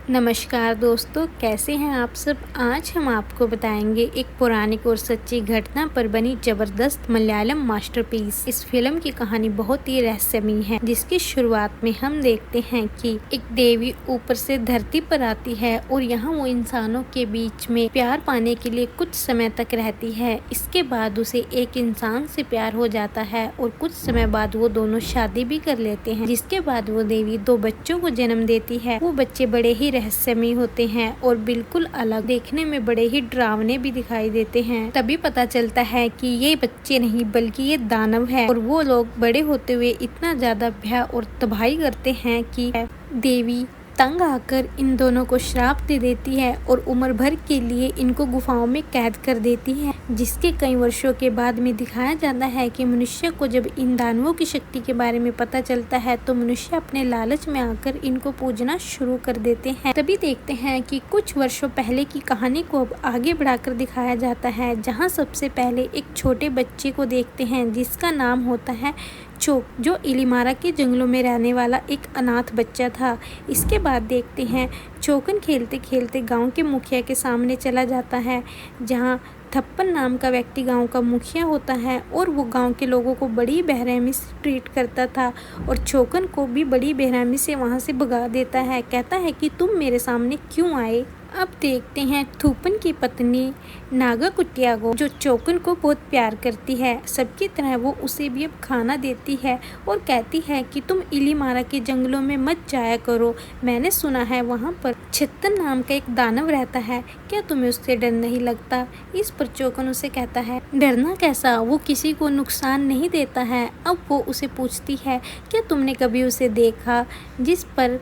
नमस्कार दोस्तों, कैसे हैं आप सब। आज हम आपको बताएंगे एक पौराणिक और सच्ची घटना पर बनी जबरदस्त मलयालम मास्टरपीस। इस फिल्म की कहानी बहुत ही रहस्यमयी है, जिसकी शुरुआत में हम देखते हैं कि एक देवी ऊपर से धरती पर आती है और यहाँ वो इंसानों के बीच में प्यार पाने के लिए कुछ समय तक रहती है। इसके बाद उसे एक इंसान से प्यार हो जाता है और कुछ समय बाद वो दोनों शादी भी कर लेते हैं। जिसके बाद वो देवी 2 बच्चों को जन्म देती है। वो बच्चे बड़े ही रहस्यमयी होते हैं और बिल्कुल अलग, देखने में बड़े ही डरावने भी दिखाई देते हैं। तभी पता चलता है कि ये बच्चे नहीं बल्कि ये दानव है और वो लोग बड़े होते हुए इतना ज्यादा भय और तबाही करते हैं कि देवी तंग आकर इन दोनों को श्राप दे देती है और उम्र भर के लिए इनको गुफाओं में कैद कर देती है। जिसके कई वर्षों के बाद में दिखाया जाता है कि मनुष्य को जब इन दानवों की शक्ति के बारे में पता चलता है तो मनुष्य अपने लालच में आकर इनको पूजना शुरू कर देते हैं। तभी देखते हैं कि कुछ वर्षों पहले की कहानी को अब आगे बढ़ाकर दिखाया जाता है, जहाँ सबसे पहले एक छोटे बच्चे को देखते हैं जिसका नाम होता है चोक, जो इलीमारा के जंगलों में रहने वाला एक अनाथ बच्चा था। इसके बाद देखते हैं चोकन खेलते खेलते गांव के मुखिया के सामने चला जाता है, जहां थप्पन नाम का व्यक्ति गांव का मुखिया होता है और वो गांव के लोगों को बड़ी बेरहमी से ट्रीट करता था और चोकन को भी बड़ी बेरहमी से वहां से भगा देता है। कहता है कि तुम मेरे सामने क्यों आए। अब देखते हैं थूपन की पत्नी नागा कुटिया को, जो चोकन को बहुत प्यार करती है। सबकी तरह वो उसे भी अब खाना देती है और कहती है कि तुम इलीमारा के जंगलों में मत जाया करो, मैंने सुना है वहाँ पर छत्तन नाम का एक दानव रहता है, क्या तुम्हें उससे डर नहीं लगता। इस पर चोकन उसे कहता है डरना कैसा, वो किसी को नुकसान नहीं देता है। अब वो उसे पूछती है क्या तुमने कभी उसे देखा। जिस पर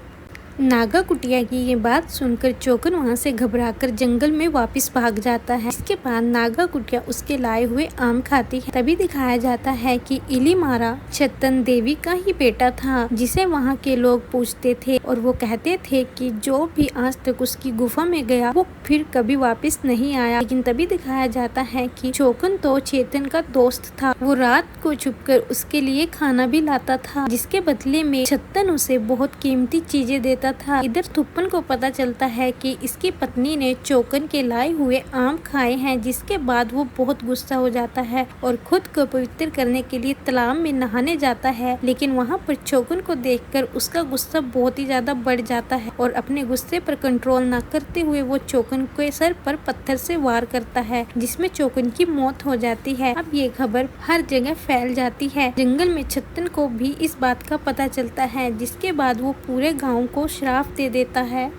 नागा कुटिया की ये बात सुनकर चोकन वहां से घबराकर जंगल में वापस भाग जाता है। इसके बाद नागा कुटिया उसके लाए हुए आम खाती है। तभी दिखाया जाता है कि इलीमारा छत्तन देवी का ही बेटा था, जिसे वहां के लोग पूछते थे और वो कहते थे कि जो भी आज तक उसकी गुफा में गया वो फिर कभी वापस नहीं आया। लेकिन तभी दिखाया जाता है कि चोकन तो चेतन का दोस्त था, वो रात को छुपकर उसके लिए खाना भी लाता था, जिसके बदले में छत्तन उसे बहुत कीमती चीजें देता था। इधर थुप्पन को पता चलता है कि इसकी पत्नी ने चोकन के लाए हुए आम खाए हैं, जिसके बाद वो बहुत गुस्सा हो जाता है और खुद को पवित्र करने के लिए तालाब में नहाने जाता है। लेकिन वहाँ पर चोकन को देखकर उसका गुस्सा बहुत ही ज्यादा बढ़ जाता है और अपने गुस्से पर कंट्रोल न करते हुए वो चोकन के सर पर पत्थर से वार करता है, जिसमें चोकन की मौत हो जाती है। अब ये खबर हर जगह फैल जाती है। जंगल में छत्तन को भी इस बात का पता चलता है, जिसके बाद वो पूरे गाँव को श्राप दे देता है।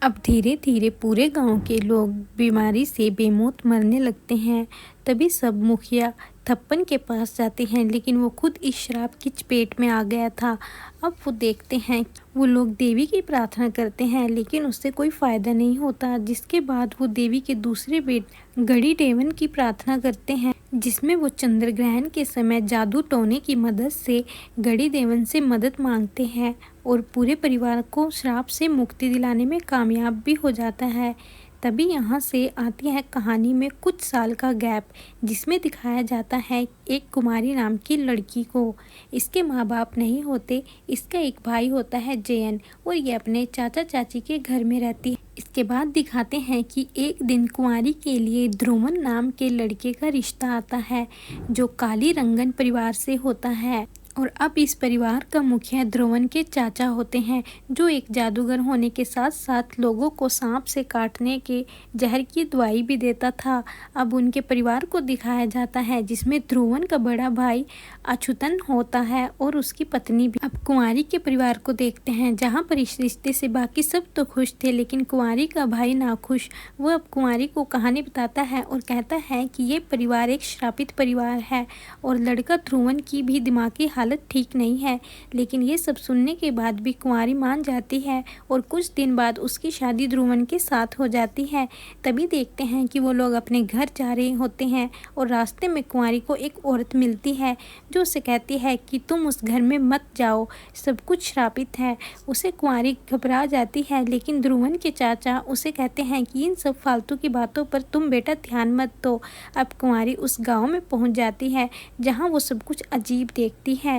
अब धीरे धीरे पूरे गांव के लोग बीमारी से बेमौत मरने लगते हैं। तभी सब मुखिया थप्पन के पास जाते हैं, लेकिन वो खुद इस श्राप की चपेट में आ गया था। अब वो देखते हैं वो लोग देवी की प्रार्थना करते हैं, लेकिन उससे कोई फायदा नहीं होता। जिसके बाद वो देवी के दूसरे बेटे गड़ी देवन की प्रार्थना करते हैं, जिसमें वो चंद्र ग्रहण के समय जादू टोने की मदद से गड़ी देवन से मदद मांगते हैं और पूरे परिवार को श्राप से मुक्ति दिलाने में कामयाब भी हो जाता है। तभी यहाँ से आती है कहानी में कुछ साल का गैप, जिसमें दिखाया जाता है एक कुमारी नाम की लड़की को। इसके माँ बाप नहीं होते, इसका एक भाई होता है जयन और ये अपने चाचा चाची के घर में रहती है। इसके बाद दिखाते हैं कि एक दिन कुंवारी के लिए ध्रुवन नाम के लड़के का रिश्ता आता है, जो काली रंगन परिवार से होता है और अब इस परिवार का मुखिया ध्रुवन के चाचा होते हैं, जो एक जादूगर होने के साथ साथ लोगों को सांप से काटने के जहर की दवाई भी देता था। अब उनके परिवार को दिखाया जाता है, जिसमें ध्रुवन का बड़ा भाई अछूतन होता है और उसकी पत्नी भी। अब कुंवारी के परिवार को देखते हैं, जहाँ पर इस रिश्ते से बाकी सब तो खुश थे, लेकिन कुंवारी का भाई नाखुश। वो अब कुंवारी को कहानी बताता है और कहता है कि ये परिवार एक श्रापित परिवार है और लड़का ध्रुवन की भी दिमागी हालत ठीक नहीं है। लेकिन ये सब सुनने के बाद भी कुंवारी मान जाती है और कुछ दिन बाद उसकी शादी ध्रुवन के साथ हो जाती है। तभी देखते हैं कि वो लोग अपने घर जा रहे होते हैं और रास्ते में कुंवारी को एक औरत मिलती है, जो उसे कहती है कि तुम उस घर में मत जाओ, सब कुछ श्रापित है। उसे कुंवारी घबरा जाती है, लेकिन ध्रुवन के चाचा उसे कहते हैं कि इन सब फालतू की बातों पर तुम बेटा ध्यान मत दो। अब कुंवारी उस गाँव में पहुँच जाती है, जहाँ वो सब कुछ अजीब देखती है।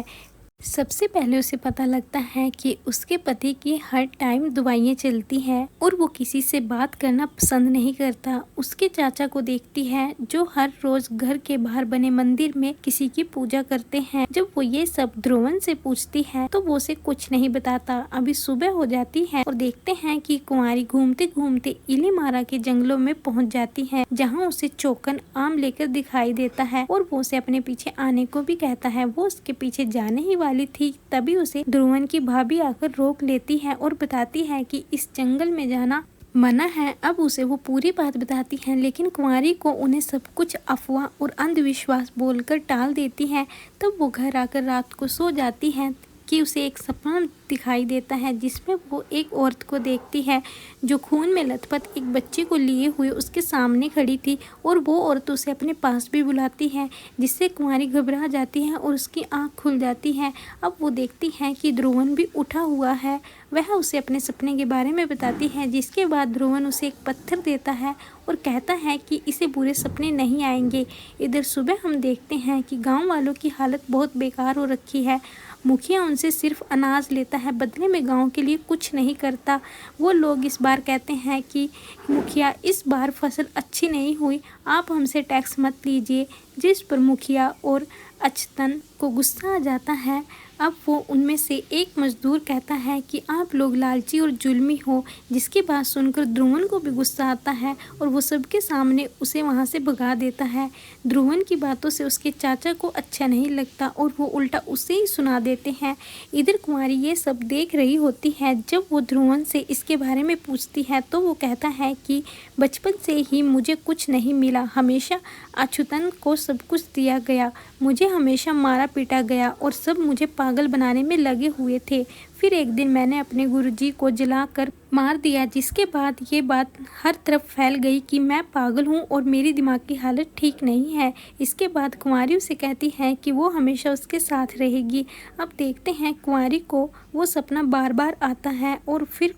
सबसे पहले उसे पता लगता है कि उसके पति की हर टाइम दवाइयाँ चलती हैं और वो किसी से बात करना पसंद नहीं करता। उसके चाचा को देखती है जो हर रोज घर के बाहर बने मंदिर में किसी की पूजा करते हैं। जब वो ये सब ध्रुवन से पूछती है तो वो उसे कुछ नहीं बताता। अभी सुबह हो जाती है और देखते हैं कि कुंवारी घूमते घूमते इलीमारा के जंगलों में पहुंच जाती है, जहां उसे चोकन आम लेकर दिखाई देता है और वो उसे अपने पीछे आने को भी कहता है। वो उसके पीछे जाने ही वाली थी, तभी उसे ध्रुवन की भाभी आकर रोक लेती है और बताती है कि इस जंगल में जाना मना है। अब उसे वो पूरी बात बताती है, लेकिन कुंवारी को उन्हें सब कुछ अफवाह और अंधविश्वास बोलकर टाल देती है। तब वो घर आकर रात को सो जाती है कि उसे एक सपना दिखाई देता है, जिसमें वो एक औरत को देखती है जो खून में लथपथ एक बच्चे को लिए हुए उसके सामने खड़ी थी और वो औरत उसे अपने पास भी बुलाती है, जिससे कुंवारी घबरा जाती है और उसकी आंख खुल जाती है। अब वो देखती है कि ध्रुवन भी उठा हुआ है। वह उसे अपने सपने के बारे में बताती है, जिसके बाद ध्रुवन उसे एक पत्थर देता है और कहता है कि इसे बुरे सपने नहीं आएंगे। इधर सुबह हम देखते हैं कि गाँव वालों की हालत बहुत बेकार हो रखी है। मुखिया उनसे सिर्फ अनाज लेता है, बदले में गांव के लिए कुछ नहीं करता। वो लोग इस बार कहते हैं कि मुखिया इस बार फसल अच्छी नहीं हुई, आप हमसे टैक्स मत लीजिए, जिस पर मुखिया और अछतन को गुस्सा आ जाता है। अब वो उनमें से एक मजदूर कहता है कि आप लोग लालची और जुल्मी हो, जिसकी बात सुनकर ध्रुवन को भी गुस्सा आता है और वो सबके सामने उसे वहाँ से भगा देता है। ध्रुवन की बातों से उसके चाचा को अच्छा नहीं लगता और वो उल्टा उसे ही सुना देते हैं। इधर कुंवारी ये सब देख रही होती है। जब वो ध्रुवन से इसके बारे में पूछती है तो वो कहता है कि बचपन से ही मुझे कुछ नहीं मिला, हमेशा अछूतन को सब कुछ दिया गया, मुझे हमेशा मारा पीटा गया और सब मुझे पागल बनाने में लगे हुए थे। फिर एक दिन मैंने अपने गुरुजी को जलाकर मार दिया, जिसके बाद ये बात हर तरफ फैल गई कि मैं पागल हूँ और मेरी दिमाग की हालत ठीक नहीं है। इसके बाद कुंवारी उसे कहती है कि वो हमेशा उसके साथ रहेगी। अब देखते हैं कुंवारी को वो सपना बार बार आता है और फिर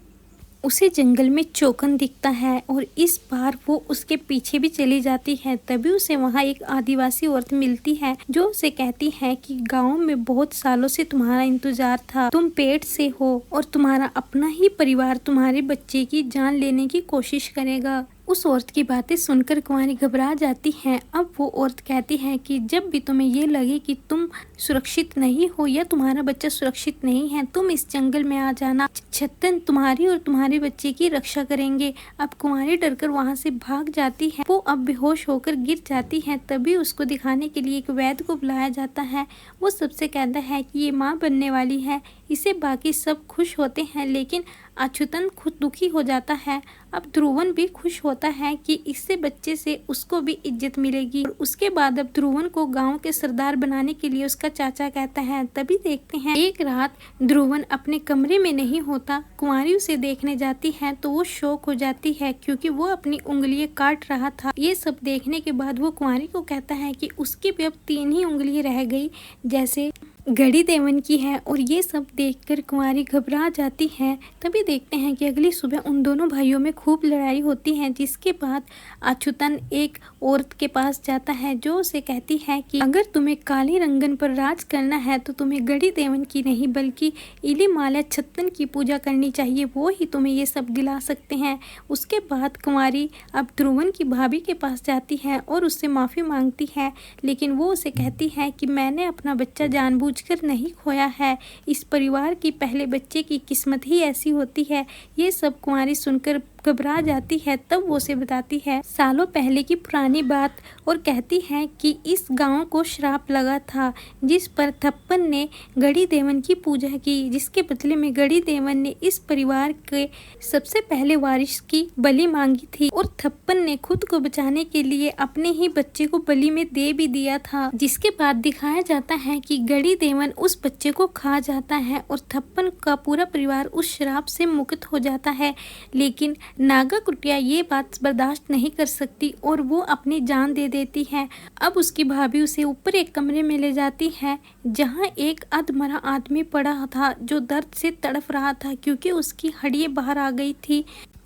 उसे जंगल में चोकन दिखता है और इस बार वो उसके पीछे भी चली जाती है। तभी उसे वहाँ एक आदिवासी औरत मिलती है जो उसे कहती है कि गांव में बहुत सालों से तुम्हारा इंतजार था, तुम पेट से हो और तुम्हारा अपना ही परिवार तुम्हारे बच्चे की जान लेने की कोशिश करेगा। उस औरत की बातें सुनकर कुंवारी घबरा जाती है। अब वो औरत कहती है कि जब भी तुम्हें ये लगे कि तुम सुरक्षित नहीं हो या तुम्हारा बच्चा सुरक्षित नहीं है, तुम इस जंगल में आ जाना, छत्तन तुम्हारी और तुम्हारे बच्चे की रक्षा करेंगे। अब कुंवारी डरकर वहाँ से भाग जाती है। वो अब बेहोश होकर गिर जाती है। तभी उसको दिखाने के लिए एक वैद्य को बुलाया जाता है। वो सबसे कहता है कि ये माँ बनने वाली है। इसे बाकी सब खुश होते हैं, लेकिन अछूतन खुद दुखी हो जाता है। अब ध्रुवन भी खुश होता है कि इससे बच्चे से उसको भी इज्जत मिलेगी। और उसके बाद अब ध्रुवन को गांव के सरदार बनाने के लिए उसका चाचा कहता है। तभी देखते हैं एक रात ध्रुवन अपने कमरे में नहीं होता, कुंवारी उसे देखने जाती है तो वो शौक हो जाती है क्योंकि वो अपनी उंगलियां काट रहा था। ये सब देखने के बाद वो कुंवारी को कहता है कि उसकी भी अब 3 ही उंगलियां रह गई जैसे घड़ी देवन की है। और ये सब देखकर कुंवारी घबरा जाती है। तभी देखते हैं कि अगली सुबह उन दोनों भाइयों में खूब लड़ाई होती है, जिसके बाद अछूतन एक औरत के पास जाता है जो उसे कहती है कि अगर तुम्हें काली रंगन पर राज करना है तो तुम्हें घड़ी देवन की नहीं बल्कि इलीमाला छत्तन की पूजा करनी चाहिए, वो ही तुम्हें ये सब दिला सकते हैं। उसके बाद कुंवारी अब ध्रुवन की भाभी के पास जाती है और उससे माफ़ी मांगती है, लेकिन वो उसे कहती है कि मैंने अपना बच्चा जानबूझकर नहीं खोया है, इस परिवार की पहले बच्चे की किस्मत ही ऐसी होती है। ये सब कुंवारी सुनकर घबरा जाती है। तब वो उसे बताती है सालों पहले की पुरानी बात और कहती है कि इस गांव को श्राप लगा था, जिस पर थप्पन ने घड़ी देवन की पूजा की, जिसके बदले में घड़ी देवन ने इस परिवार के सबसे पहले वारिस की बलि मांगी थी और थप्पन ने खुद को बचाने के लिए अपने ही बच्चे को बलि में दे भी दिया था। जिसके बाद दिखाया जाता है कि घड़ी देवन उस बच्चे को खा जाता है और थप्पन का पूरा परिवार उस श्राप से मुक्त हो जाता है। लेकिन नागा कुटिया ये बात बर्दाश्त नहीं कर सकती और वो अपनी जान दे देती है। अब उसकी भाभी उसे ऊपर एक कमरे में ले जाती है जहाँ एक अधमरा आदमी पड़ा था जो दर्द से तड़प रहा था क्योंकि उसकी हड्डियां बाहर आ गई थी,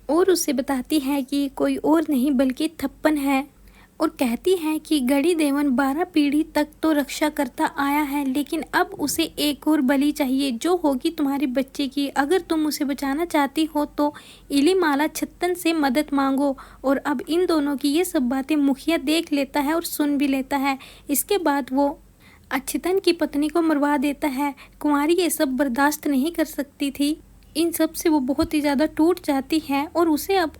और उसे बताती है कि कोई और नहीं बल्कि थप्पन है। और कहती है कि गड़ी देवन 12 पीढ़ी तक तो रक्षा करता आया है, लेकिन अब उसे एक और बलि चाहिए जो होगी तुम्हारे बच्चे की। अगर तुम उसे बचाना चाहती हो तो इलीमाला छत्तन से मदद मांगो। और अब इन दोनों की ये सब बातें मुखिया देख लेता है और सुन भी लेता है। इसके बाद वो अछतन की पत्नी को मरवा देता है। कुंवारी ये सब बर्दाश्त नहीं कर सकती थी, इन सब से वो बहुत ही ज़्यादा टूट जाती है और उसे अब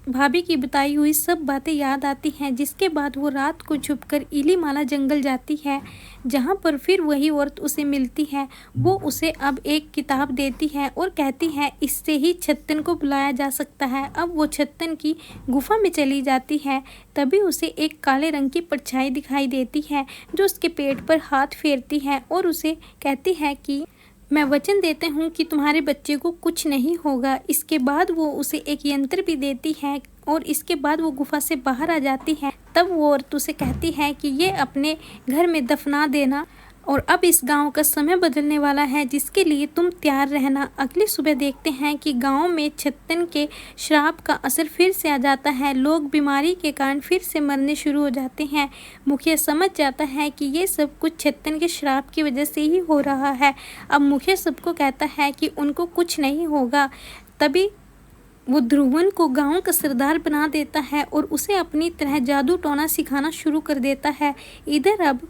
भाभी की बताई हुई सब बातें याद आती हैं। जिसके बाद वो रात को छुपकर इलीमाला जंगल जाती है, जहाँ पर फिर वही औरत उसे मिलती है। वो उसे अब एक किताब देती है और कहती है इससे ही छत्तन को बुलाया जा सकता है। अब वो छत्तन की गुफा में चली जाती है। तभी उसे एक काले रंग की परछाई दिखाई देती है जो उसके पेट पर हाथ फेरती है और उसे कहती है कि मैं वचन देते हूँ कि तुम्हारे बच्चे को कुछ नहीं होगा। इसके बाद वो उसे एक यंत्र भी देती है और इसके बाद वो गुफा से बाहर आ जाती है। तब वो औरत उसे कहती है कि ये अपने घर में दफना देना और अब इस गांव का समय बदलने वाला है, जिसके लिए तुम तैयार रहना। अगली सुबह देखते हैं कि गांव में छत्तन के श्राप का असर फिर से आ जाता है। लोग बीमारी के कारण फिर से मरने शुरू हो जाते हैं। मुखिया समझ जाता है कि ये सब कुछ छत्तन के श्राप की वजह से ही हो रहा है। अब मुखिया सबको कहता है कि उनको कुछ नहीं होगा। तभी वो ध्रुवन को गांव का सरदार बना देता है और उसे अपनी तरह जादू टोना सिखाना शुरू कर देता है। इधर अब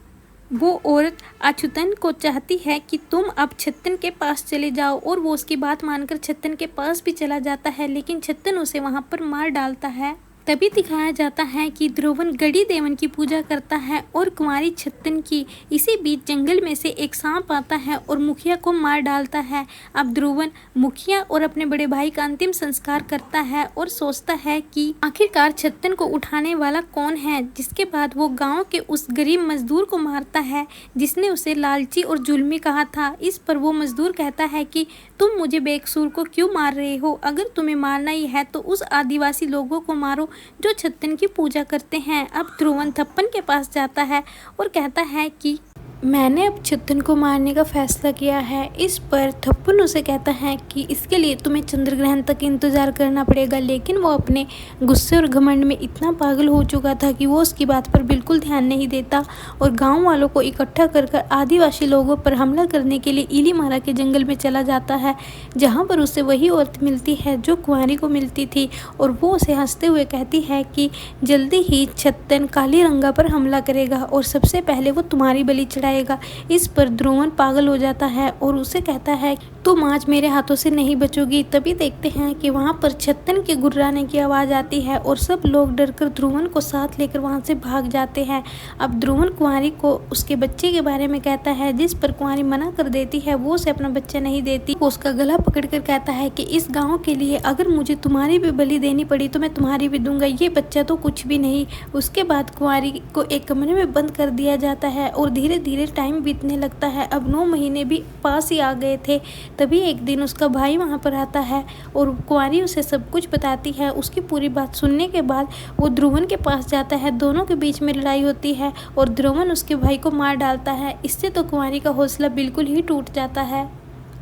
वो औरत अछूतन को चाहती है कि तुम अब छत्तन के पास चले जाओ और वो उसकी बात मानकर छत्तन के पास भी चला जाता है, लेकिन छत्तन उसे वहाँ पर मार डालता है। तभी दिखाया जाता है कि ध्रुवन गड़ी देवन की पूजा करता है और कुंवारी छत्तन की। इसी बीच जंगल में से एक सांप आता है और मुखिया को मार डालता है। अब ध्रुवन मुखिया और अपने बड़े भाई का अंतिम संस्कार करता है और सोचता है कि आखिरकार छत्तन को उठाने वाला कौन है। जिसके बाद वो गांव के उस गरीब मजदूर को मारता है जिसने उसे लालची और जुल्मी कहा था। इस पर वो मजदूर कहता है कि तुम मुझे बेकसूर को क्यों मार रहे हो? अगर तुम्हें मारना ही है तो उस आदिवासी लोगों को मारो जो छत्तन की पूजा करते हैं। अब ध्रुवन थप्पन के पास जाता है और कहता है कि मैंने अब छत्तन को मारने का फैसला किया है। इस पर थप्पन उसे कहता है कि इसके लिए तुम्हें चंद्रग्रहण तक इंतज़ार करना पड़ेगा, लेकिन वो अपने गुस्से और घमंड में इतना पागल हो चुका था कि वो उसकी बात पर बिल्कुल ध्यान नहीं देता और गांव वालों को इकट्ठा कर आदिवासी लोगों पर हमला करने के लिए इलीमाला के जंगल में चला जाता है, जहाँ पर उसे वही औरत मिलती है जो कुंवारी को मिलती थी। और वो उसे हंसते हुए कहती है कि जल्दी ही छत्तन कालीरंगा पर हमला करेगा और सबसे पहले वो तुम्हारी बलि चढ़ाएगा। इस पर ध्रुवन पागल हो जाता है और उसे कहता है तुम आज मेरे हाथों से नहीं बचोगी। तभी देखते हैं कि वहाँ पर छत्तन के गुर्राने की आवाज़ आती है और सब लोग डरकर ध्रुवन को साथ लेकर वहाँ से भाग जाते हैं। अब ध्रुवन कुंवारी को उसके बच्चे के बारे में कहता है, जिस पर कुंवारी मना कर देती है। वो उसे अपना बच्चा नहीं देती। वो उसका गला पकड़कर कहता है कि इस गाँव के लिए अगर मुझे तुम्हारी भी बलि देनी पड़ी तो मैं तुम्हारी भी दूंगा, ये बच्चा तो कुछ भी नहीं। उसके बाद कुंवारी को एक कमरे में बंद कर दिया जाता है और धीरे धीरे टाइम बीतने लगता है। अब 9 महीने भी पास ही आ गए थे। तभी एक दिन उसका भाई वहाँ पर आता है और कुंवारी उसे सब कुछ बताती है। उसकी पूरी बात सुनने के बाद वो ध्रुवन के पास जाता है। दोनों के बीच में लड़ाई होती है और ध्रुवन उसके भाई को मार डालता है। इससे तो कुंवारी का हौसला बिल्कुल ही टूट जाता है।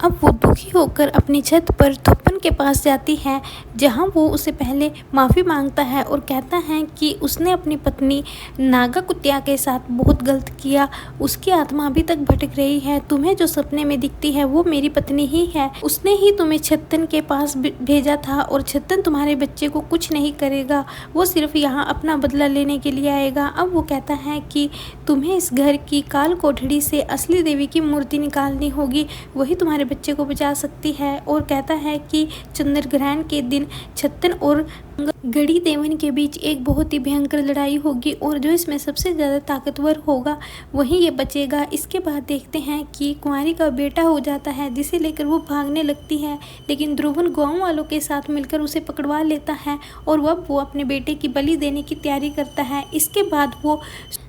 अब वो दुखी होकर अपनी छत पर थप्पन के पास जाती है, जहाँ वो उसे पहले माफ़ी मांगता है और कहता है कि उसने अपनी पत्नी नागा कुतिया के साथ बहुत गलत किया। उसकी आत्मा अभी तक भटक रही है। तुम्हें जो सपने में दिखती है वो मेरी पत्नी ही है। उसने ही तुम्हें छत्तन के पास भेजा था और छत्तन तुम्हारे बच्चे को कुछ नहीं करेगा, वो सिर्फ यहाँ अपना बदला लेने के लिए आएगा। अब वो कहता है कि तुम्हें इस घर की काल कोठड़ी से असली देवी की मूर्ति निकालनी होगी, वही तुम्हारे बच्चे को बचा सकती है। और कहता है कि चंद्रग्रहण के दिन छत्तन और गड़ी देवन के बीच एक बहुत ही भयंकर लड़ाई होगी और जो इसमें सबसे ज़्यादा ताकतवर होगा वही ये बचेगा। इसके बाद देखते हैं कि कुंवारी का बेटा हो जाता है, जिसे लेकर वो भागने लगती है, लेकिन ध्रुवन गांव वालों के साथ मिलकर उसे पकड़वा लेता है और अब वो अपने बेटे की बलि देने की तैयारी करता है। इसके बाद वो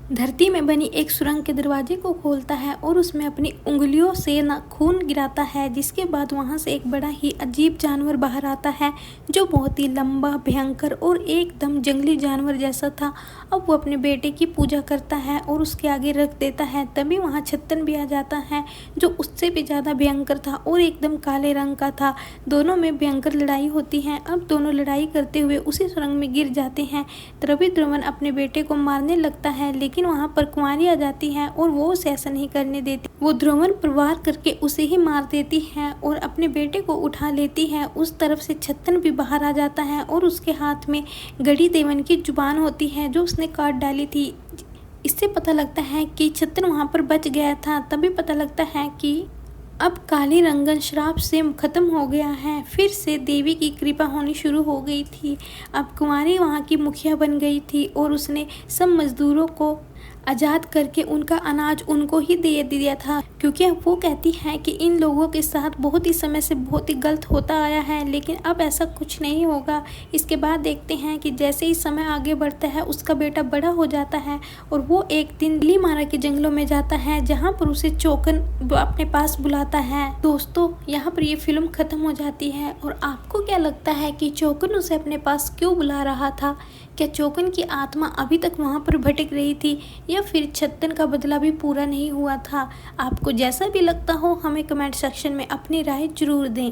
धरती में बनी एक सुरंग के दरवाजे को खोलता है और उसमें अपनी उंगलियों से खून गिराता है, जिसके बाद वहां से एक बड़ा ही अजीब जानवर बाहर आता है जो बहुत ही लंबा, भयंकर और एकदम जंगली जानवर जैसा था। अब वो अपने बेटे की पूजा करता है और उसके आगे रख देता है। तभी वहां छत्तन भी आ जाता है जो उससे भी ज़्यादा भयंकर था और एकदम काले रंग का था। दोनों में भयंकर लड़ाई होती है। अब दोनों लड़ाई करते हुए उसी सुरंग में गिर जाते हैं। तभी ध्रुवन अपने बेटे को मारने लगता है, लेकिन वहां पर कुंवारी आ जाती है और वो उसे ऐसा नहीं करने देती। वो ध्रुवन पर वार करके उसे ही मार देती है और अपने बेटे को उठा लेती है। उस तरफ से छत्तन भी बाहर आ जाता है और उसके हाथ में गड़ी देवन की जुबान होती है जो उसने काट डाली थी। इससे पता लगता है कि छत्तन वहां पर बच गया था। तभी पता लगता है कि अब काली रंगन श्राप से खत्म हो गया है। फिर से देवी की कृपा होनी शुरू हो गई थी। अब कुंवारी वहाँ की मुखिया बन गई थी और उसने सब मजदूरों को आज़ाद करके उनका अनाज उनको ही दे दिया था, क्योंकि अब वो कहती है कि इन लोगों के साथ बहुत ही समय से बहुत ही गलत होता आया है, लेकिन अब ऐसा कुछ नहीं होगा। इसके बाद देखते हैं कि जैसे ही समय आगे बढ़ता है उसका बेटा बड़ा हो जाता है और वो एक दिन लीमारा के जंगलों में जाता है जहाँ पर उसे चौकन अपने पास बुलाता है। दोस्तों, यहाँ पर ये फिल्म खत्म हो जाती है और आपको क्या लगता है कि चौकन उसे अपने पास क्यों बुला रहा था? क्या चौकन की आत्मा अभी तक वहाँ पर भटक रही थी या फिर छत्तन का बदला भी पूरा नहीं हुआ था? आपको जैसा भी लगता हो हमें कमेंट सेक्शन में अपनी राय जरूर दें।